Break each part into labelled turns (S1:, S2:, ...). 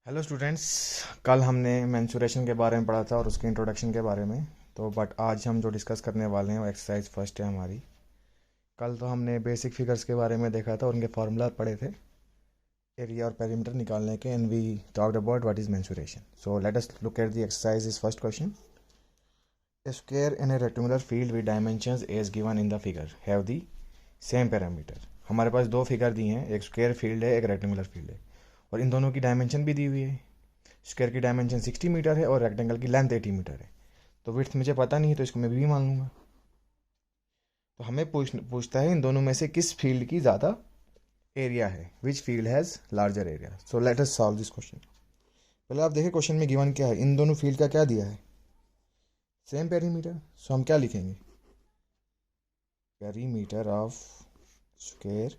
S1: Hello students. कल हमने mensuration के बारे में पढ़ा था और उसके इंट्रोडक्शन के बारे में। बट आज हम जो डिस्कस करने वाले हैं वो एक्सरसाइज फर्स्ट है हमारी। कल तो हमने बेसिक फिगर्स के बारे में देखा था और उनके फार्मूला पढ़े थे एरिया और पेरीमीटर निकालने के, and we talked about what is mensuration. So let us look at the exercise is first question. A square in a rectangular field with dimensions as given in the figure have the same parameter. हमारे पास दो figure दी हैं, एक square field है, एक rectangular field है, और इन दोनों की डायमेंशन भी दी हुई है। स्क्वायर की डायमेंशन 60 मीटर है और रेक्टेंगल की लेंथ 80 मीटर है। तो विड्थ मुझे पता नहीं है, तो इसको मैं भी मान लूँगा। तो हमें पूछता है इन दोनों में से किस फील्ड की ज़्यादा एरिया है, which field has larger area. So let us solve this question. पहले आप देखिए क्वेश्चन में गिवन क्या है, इन दोनों फील्ड का क्या दिया है, सेम पेरीमीटर। सो हम क्या लिखेंगे, perimeter of square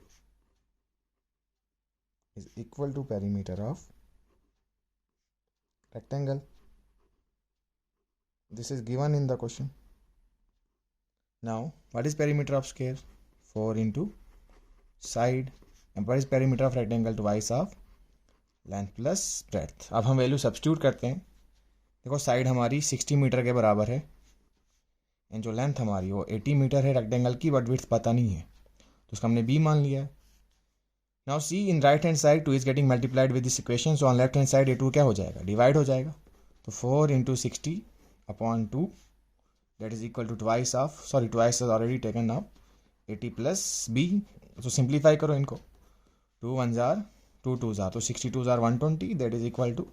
S1: is equal to perimeter of rectangle. This is given in the question. Now what is perimeter of square? 4 into side. And what is perimeter of rectangle? Twice of length plus breadth. अब हम value substitute करते हैं। देखो side हमारी 60 metre के बराबर है and जो लेंथ हमारी वो 80 मीटर है रेक्टेंगल की, बट विड्थ पता नहीं है, तो उसका हमने b मान लिया है। Now see in right hand side 2 is getting multiplied with this equation, so on left hand side ये 2 क्या हो जाएगा, डिवाइड हो जाएगा। तो 4 into 60 upon 2 that is equal to twice of, sorry twice is already taken now, 80 plus b। तो simplify करो इनको, 2 1s are 2 2s are, तो 62s are 120 that is equal to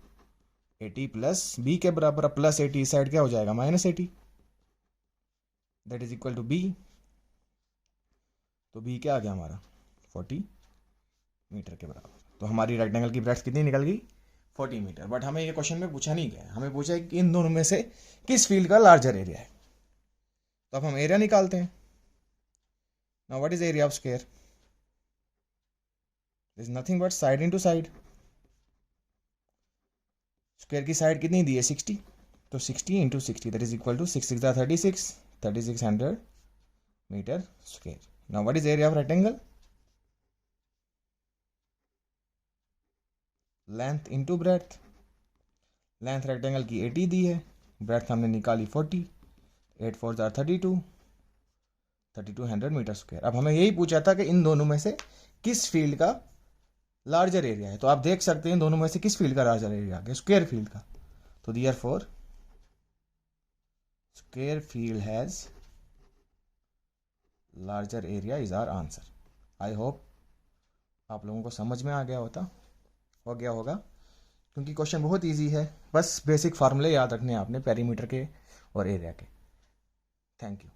S1: 80 plus b के बराबर। अब प्लस 80 इस साइड क्या हो जाएगा, minus 80 that is equal to b। तो b क्या आ गया हमारा 40 मीटर के बराबर। तो हमारी रेक्टेंगल की ब्रेड्थ कितनी निकल गई, 40 मीटर। बट हमें ये क्वेश्चन में पूछा नहीं गया, हमें पूछा है कि इन दोनों में से किस फील्ड का लार्जर एरिया है। तो अब हम एरिया निकालते हैं। Now what is area of square, is nothing but side into side. Square की साइड कितनी दी है 60, तो 60 into 60 that is equal to 6 6 36 3600 metre square. Now what is area of rectangle, length into breadth. Length rectangle की 80 दी है, breadth हमने निकाली 40, 8 4 32 3200 metre square. अब हमें यही पूछा था कि इन दोनों में से किस फील्ड का लार्जर एरिया है। तो आप देख सकते हैं इन दोनों में से किस फील्ड का लार्जर एरिया है, स्क्वायर फील्ड का। तो therefore square field has larger area is our answer. I hope आप लोगों को समझ में आ गया हो गया होगा, क्योंकि क्वेश्चन बहुत इजी है। बस बेसिक फार्मूले याद रखने हैं आपने पेरीमीटर के और एरिया के। Thank you.